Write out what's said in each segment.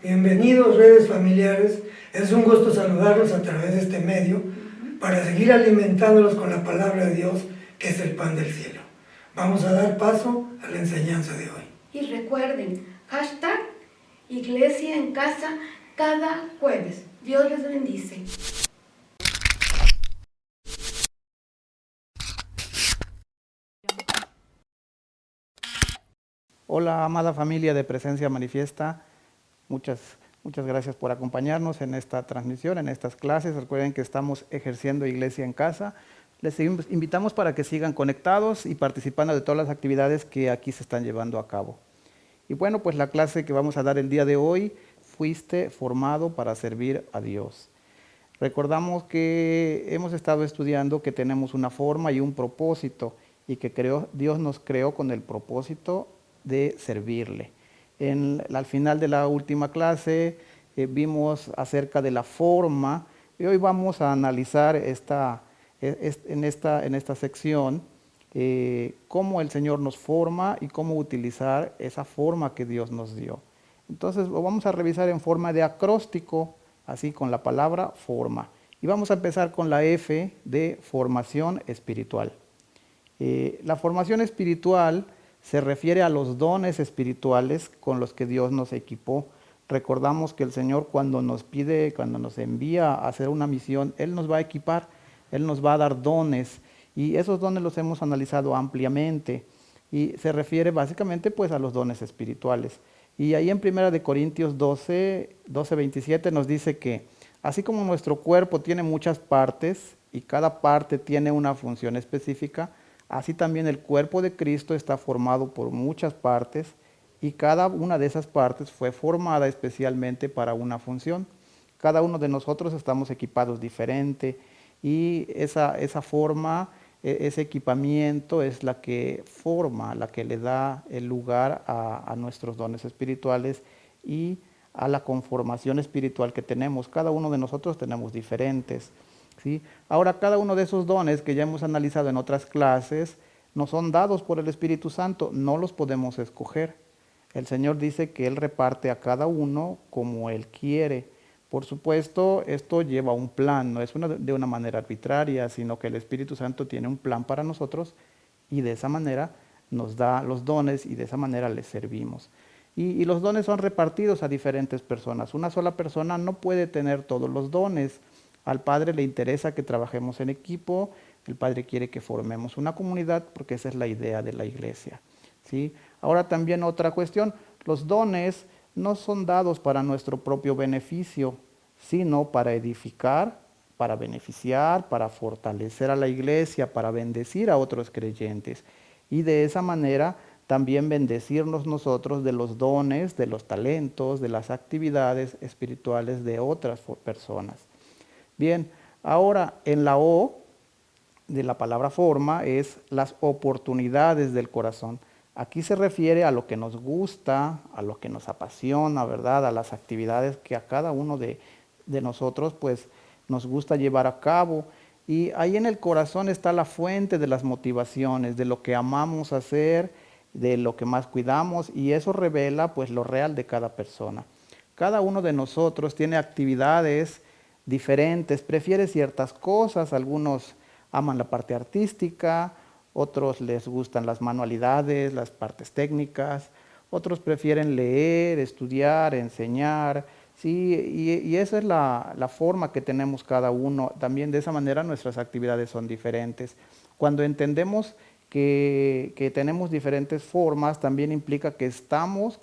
Bienvenidos, redes familiares. Es un gusto saludarlos a través de este medio para seguir alimentándolos con la palabra de Dios, que es el pan del cielo. Vamos a dar paso a la enseñanza de hoy. Y recuerden, hashtag Iglesia en Casa cada jueves. Dios les bendice. Hola, amada familia de Presencia Manifiesta. Muchas gracias por acompañarnos en esta transmisión, en estas clases. Recuerden que estamos ejerciendo Iglesia en Casa. Les invitamos para que sigan conectados y participando de todas las actividades que aquí se están llevando a cabo. Y bueno, pues la clase que vamos a dar el día de hoy, fuiste formado para servir a Dios. Recordamos que hemos estado estudiando que tenemos una forma y un propósito y que Dios nos creó con el propósito de servirle. Al final de la última clase vimos acerca de la forma y hoy vamos a analizar en esta sección cómo el Señor nos forma y cómo utilizar esa forma que Dios nos dio. Entonces lo vamos a revisar en forma de acróstico, así con la palabra forma. Y vamos a empezar con la F de formación espiritual. La formación espiritual se refiere a los dones espirituales con los que Dios nos equipó. Recordamos que el Señor cuando nos envía a hacer una misión, Él nos va a equipar, Él nos va a dar dones y esos dones los hemos analizado ampliamente y se refiere básicamente pues a los dones espirituales. Y ahí en 1 Corintios 12:27 nos dice que así como nuestro cuerpo tiene muchas partes y cada parte tiene una función específica, así también el cuerpo de Cristo está formado por muchas partes y cada una de esas partes fue formada especialmente para una función. Cada uno de nosotros estamos equipados diferente y esa forma, ese equipamiento es la que forma, la que le da el lugar a nuestros dones espirituales y a la conformación espiritual que tenemos. Cada uno de nosotros tenemos diferentes. ¿Sí? Ahora, cada uno de esos dones que ya hemos analizado en otras clases nos son dados por el Espíritu Santo, no los podemos escoger. El Señor dice que Él reparte a cada uno como Él quiere. Por supuesto, esto lleva un plan, no es de una manera arbitraria, sino que el Espíritu Santo tiene un plan para nosotros y de esa manera nos da los dones y de esa manera les servimos. Y los dones son repartidos a diferentes personas. Una sola persona no puede tener todos los dones. Al Padre le interesa que trabajemos en equipo, el Padre quiere que formemos una comunidad porque esa es la idea de la iglesia. ¿Sí? Ahora también otra cuestión, los dones no son dados para nuestro propio beneficio, sino para edificar, para beneficiar, para fortalecer a la iglesia, para bendecir a otros creyentes. Y de esa manera también bendecirnos nosotros de los dones, de los talentos, de las actividades espirituales de otras personas. Bien, ahora en la O de la palabra forma es las oportunidades del corazón. Aquí se refiere a lo que nos gusta, a lo que nos apasiona, ¿verdad? A las actividades que a cada uno de nosotros pues nos gusta llevar a cabo. Y ahí en el corazón está la fuente de las motivaciones, de lo que amamos hacer, de lo que más cuidamos y eso revela pues lo real de cada persona. Cada uno de nosotros tiene actividades diferentes, prefiere ciertas cosas, algunos aman la parte artística, otros les gustan las manualidades, las partes técnicas, otros prefieren leer, estudiar, enseñar, ¿sí? Y esa es la forma que tenemos cada uno, también de esa manera nuestras actividades son diferentes. Cuando entendemos que tenemos diferentes formas, también implica que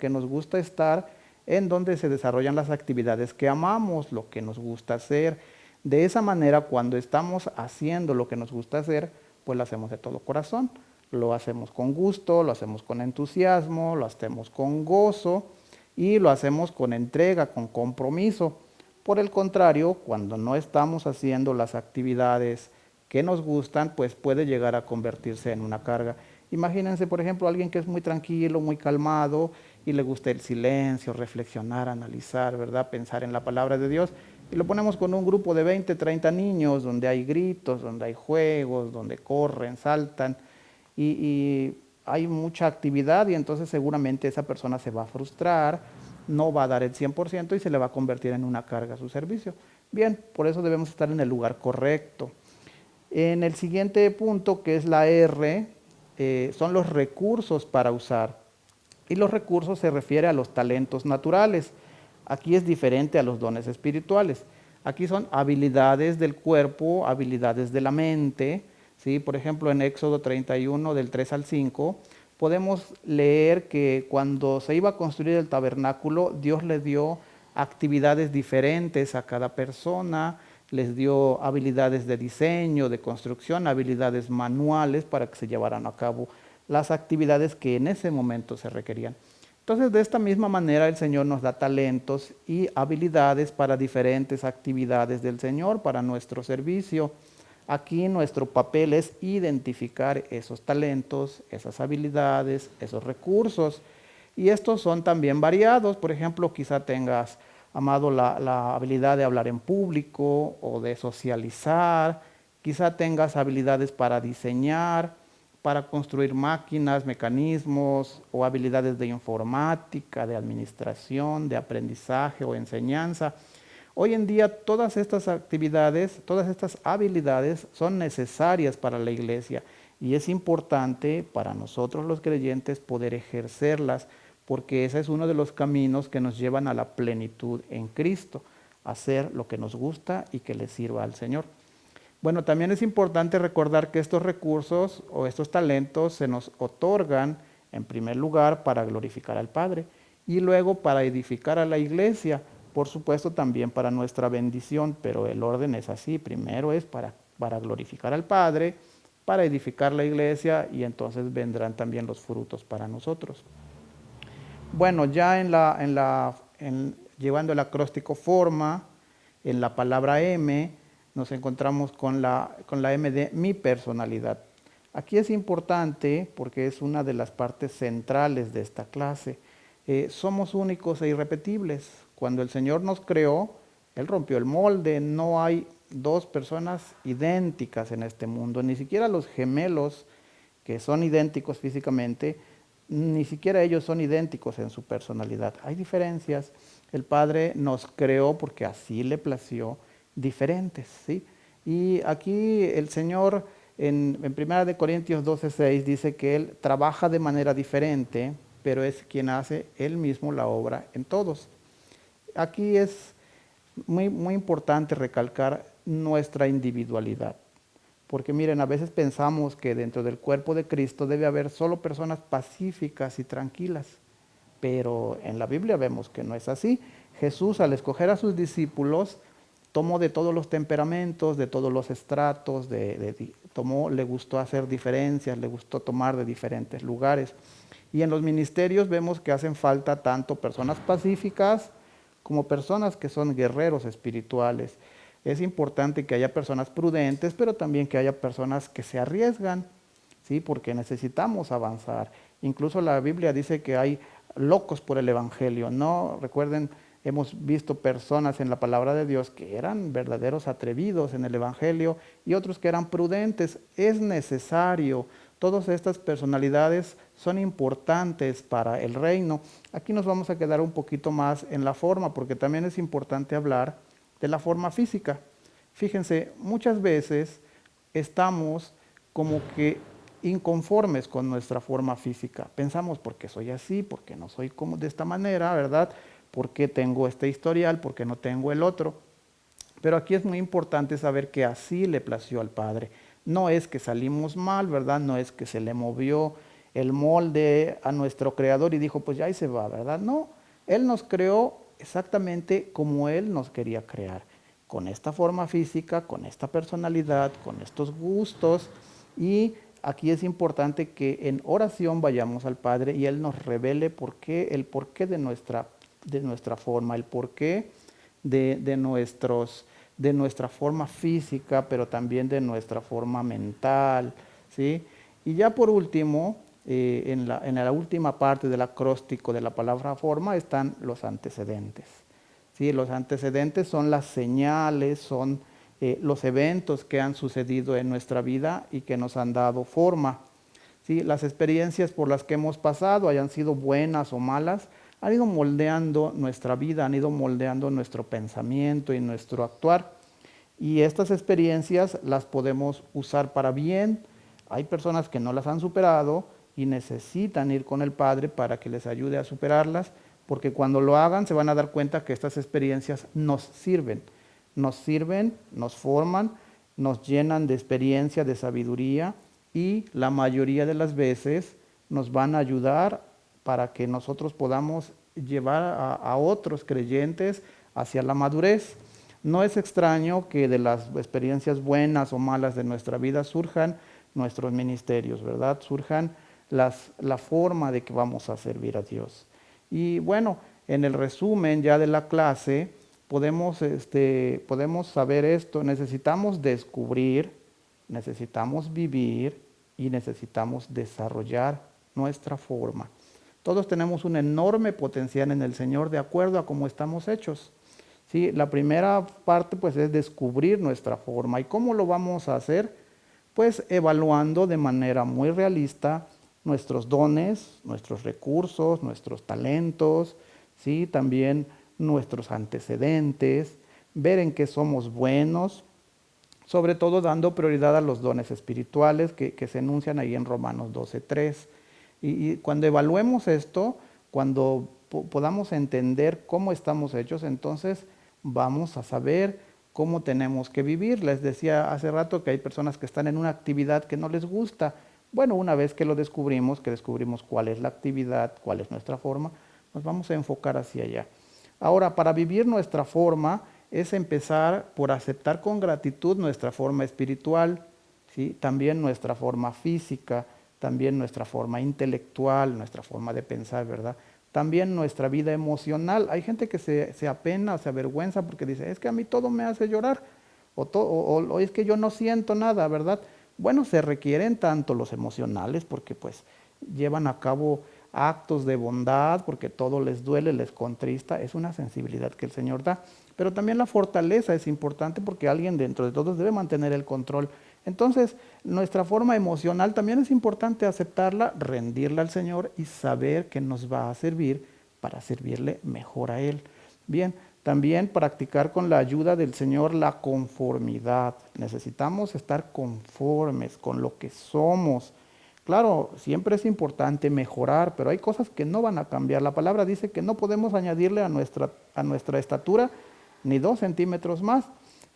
nos gusta estar en donde se desarrollan las actividades que amamos, lo que nos gusta hacer. De esa manera, cuando estamos haciendo lo que nos gusta hacer, pues lo hacemos de todo corazón. Lo hacemos con gusto, lo hacemos con entusiasmo, lo hacemos con gozo y lo hacemos con entrega, con compromiso. Por el contrario, cuando no estamos haciendo las actividades que nos gustan, pues puede llegar a convertirse en una carga. Imagínense, por ejemplo, alguien que es muy tranquilo, muy calmado y le gusta el silencio, reflexionar, analizar, ¿verdad? Pensar en la palabra de Dios. Y lo ponemos con un grupo de 20, 30 niños, donde hay gritos, donde hay juegos, donde corren, saltan, y hay mucha actividad y entonces seguramente esa persona se va a frustrar, no va a dar el 100% y se le va a convertir en una carga a su servicio. Bien, por eso debemos estar en el lugar correcto. En el siguiente punto, que es la R, son los recursos para usar. Y los recursos se refiere a los talentos naturales. Aquí es diferente a los dones espirituales. Aquí son habilidades del cuerpo, habilidades de la mente. ¿Sí? Por ejemplo, en Éxodo 31, del 3 al 5, podemos leer que cuando se iba a construir el tabernáculo, Dios le dio actividades diferentes a cada persona, les dio habilidades de diseño, de construcción, habilidades manuales para que se llevaran a cabo las actividades que en ese momento se requerían. Entonces, de esta misma manera, el Señor nos da talentos y habilidades para diferentes actividades del Señor, para nuestro servicio. Aquí nuestro papel es identificar esos talentos, esas habilidades, esos recursos. Y estos son también variados. Por ejemplo, quizá tengas, amado, la habilidad de hablar en público o de socializar. Quizá tengas habilidades para diseñar, para construir máquinas, mecanismos o habilidades de informática, de administración, de aprendizaje o enseñanza. Hoy en día todas estas actividades, todas estas habilidades son necesarias para la iglesia y es importante para nosotros los creyentes poder ejercerlas porque ese es uno de los caminos que nos llevan a la plenitud en Cristo, hacer lo que nos gusta y que le sirva al Señor. Bueno, también es importante recordar que estos recursos o estos talentos se nos otorgan en primer lugar para glorificar al Padre y luego para edificar a la iglesia, por supuesto también para nuestra bendición, pero el orden es así, primero es para glorificar al Padre, para edificar la iglesia y entonces vendrán también los frutos para nosotros. Bueno, ya llevando el acróstico forma, en la palabra M, nos encontramos con la M de mi personalidad. Aquí es importante porque es una de las partes centrales de esta clase. Somos únicos e irrepetibles. Cuando el Señor nos creó, Él rompió el molde. No hay dos personas idénticas en este mundo, ni siquiera los gemelos que son idénticos físicamente, ni siquiera ellos son idénticos en su personalidad. Hay diferencias. El Padre nos creó porque así le plació, diferentes, ¿sí? Y aquí el Señor en 1 Corintios 12:6 dice que Él trabaja de manera diferente, pero es quien hace Él mismo la obra en todos. Aquí es muy, muy importante recalcar nuestra individualidad, porque miren, a veces pensamos que dentro del cuerpo de Cristo debe haber solo personas pacíficas y tranquilas, pero en la Biblia vemos que no es así. Jesús, al escoger a sus discípulos, tomó de todos los temperamentos, de todos los estratos, le gustó hacer diferencias, le gustó tomar de diferentes lugares. Y en los ministerios vemos que hacen falta tanto personas pacíficas como personas que son guerreros espirituales. Es importante que haya personas prudentes, pero también que haya personas que se arriesgan, ¿sí? Porque necesitamos avanzar. Incluso la Biblia dice que hay locos por el Evangelio, ¿no? Recuerden, hemos visto personas en la palabra de Dios que eran verdaderos atrevidos en el Evangelio y otros que eran prudentes. Es necesario. Todas estas personalidades son importantes para el reino. Aquí nos vamos a quedar un poquito más en la forma, porque también es importante hablar de la forma física. Fíjense, muchas veces estamos como que inconformes con nuestra forma física. Pensamos, ¿por qué soy así? ¿Por qué no soy como de esta manera? ¿Verdad? ¿Por qué tengo este historial? ¿Por qué no tengo el otro? Pero aquí es muy importante saber que así le plació al Padre. No es que salimos mal, ¿verdad? No es que se le movió el molde a nuestro Creador y dijo, pues ya ahí se va, ¿verdad? No, Él nos creó exactamente como Él nos quería crear, con esta forma física, con esta personalidad, con estos gustos. Y aquí es importante que en oración vayamos al Padre y Él nos revele el porqué de nuestra forma, el porqué de nuestra forma física, pero también de nuestra forma mental, ¿sí? Y ya por último, en la última parte del acróstico de la palabra forma están los antecedentes, ¿sí? Los antecedentes son las señales, son los eventos que han sucedido en nuestra vida y que nos han dado forma, ¿sí? Las experiencias por las que hemos pasado, hayan sido buenas o malas, han ido moldeando nuestra vida, han ido moldeando nuestro pensamiento y nuestro actuar. Y estas experiencias las podemos usar para bien. Hay personas que no las han superado y necesitan ir con el Padre para que les ayude a superarlas, porque cuando lo hagan se van a dar cuenta que estas experiencias nos sirven, nos forman, nos llenan de experiencia, de sabiduría, y la mayoría de las veces nos van a ayudar para que nosotros podamos llevar a otros creyentes hacia la madurez. No es extraño que de las experiencias buenas o malas de nuestra vida surjan nuestros ministerios, ¿verdad? Surjan la forma de que vamos a servir a Dios. Y bueno, en el resumen ya de la clase, podemos saber esto: necesitamos descubrir, necesitamos vivir y necesitamos desarrollar nuestra forma. Todos tenemos un enorme potencial en el Señor de acuerdo a cómo estamos hechos. ¿Sí? La primera parte pues es descubrir nuestra forma. ¿Y cómo lo vamos a hacer? Pues evaluando de manera muy realista nuestros dones, nuestros recursos, nuestros talentos, ¿sí? También nuestros antecedentes, ver en qué somos buenos, sobre todo dando prioridad a los dones espirituales que se enuncian ahí en Romanos 12:3. Y cuando evaluemos esto, cuando podamos entender cómo estamos hechos, entonces vamos a saber cómo tenemos que vivir. Les decía hace rato que hay personas que están en una actividad que no les gusta. Bueno, una vez que lo descubrimos, que descubrimos cuál es la actividad, cuál es nuestra forma, nos vamos a enfocar hacia allá. Ahora, para vivir nuestra forma es empezar por aceptar con gratitud nuestra forma espiritual, ¿sí? También nuestra forma física, también nuestra forma intelectual, nuestra forma de pensar, ¿verdad? También nuestra vida emocional. Hay gente que se apena, se avergüenza porque dice, es que a mí todo me hace llorar, o es que yo no siento nada, ¿verdad? Bueno, se requieren tanto los emocionales porque pues llevan a cabo actos de bondad, porque todo les duele, les contrista, es una sensibilidad que el Señor da. Pero también la fortaleza es importante porque alguien dentro de todos debe mantener el control. Entonces, nuestra forma emocional también es importante aceptarla, rendirla al Señor y saber que nos va a servir para servirle mejor a Él. Bien, también practicar con la ayuda del Señor la conformidad. Necesitamos estar conformes con lo que somos. Claro, siempre es importante mejorar, pero hay cosas que no van a cambiar. La palabra dice que no podemos añadirle a nuestra estatura ni 2 centímetros más.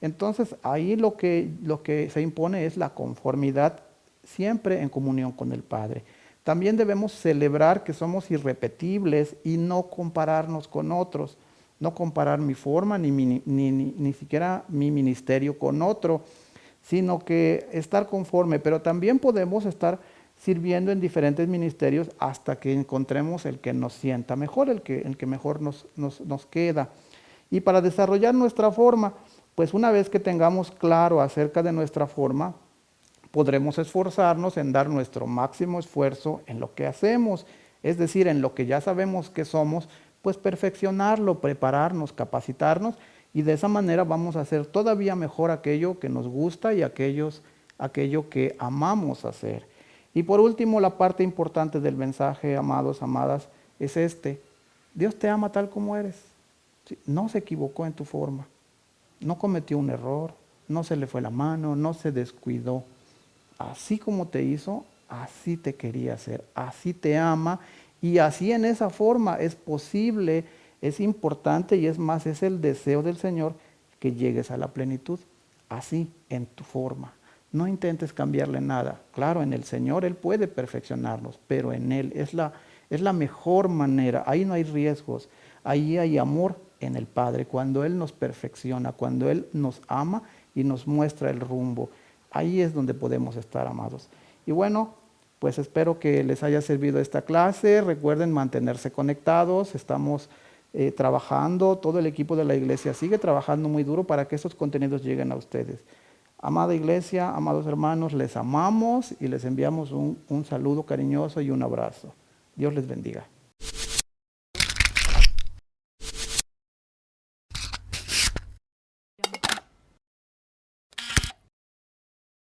Entonces, ahí lo que se impone es la conformidad, siempre en comunión con el Padre. También debemos celebrar que somos irrepetibles y no compararnos con otros. No comparar mi forma ni siquiera mi ministerio con otro, sino que estar conforme. Pero también podemos estar sirviendo en diferentes ministerios hasta que encontremos el que nos sienta mejor, el que mejor nos queda. Y para desarrollar nuestra forma, pues una vez que tengamos claro acerca de nuestra forma, podremos esforzarnos en dar nuestro máximo esfuerzo en lo que hacemos, es decir, en lo que ya sabemos que somos, pues perfeccionarlo, prepararnos, capacitarnos, y de esa manera vamos a hacer todavía mejor aquello que nos gusta y aquello que amamos hacer. Y por último, la parte importante del mensaje, amados, amadas, es Dios te ama tal como eres. No se equivocó en tu forma, no cometió un error, no se le fue la mano, no se descuidó. Así como te hizo, así te quería hacer, así te ama, y así en esa forma es posible, es importante y es más, es el deseo del Señor que llegues a la plenitud, así en tu forma. No intentes cambiarle nada. Claro, en el Señor Él puede perfeccionarnos, pero en Él es la mejor manera. Ahí no hay riesgos, ahí hay amor en el Padre, cuando Él nos perfecciona, cuando Él nos ama y nos muestra el rumbo. Ahí es donde podemos estar, amados. Y bueno, pues espero que les haya servido esta clase. Recuerden mantenerse conectados. Estamos trabajando, todo el equipo de la iglesia sigue trabajando muy duro para que estos contenidos lleguen a ustedes. Amada iglesia, amados hermanos, les amamos y les enviamos un saludo cariñoso y un abrazo. Dios les bendiga.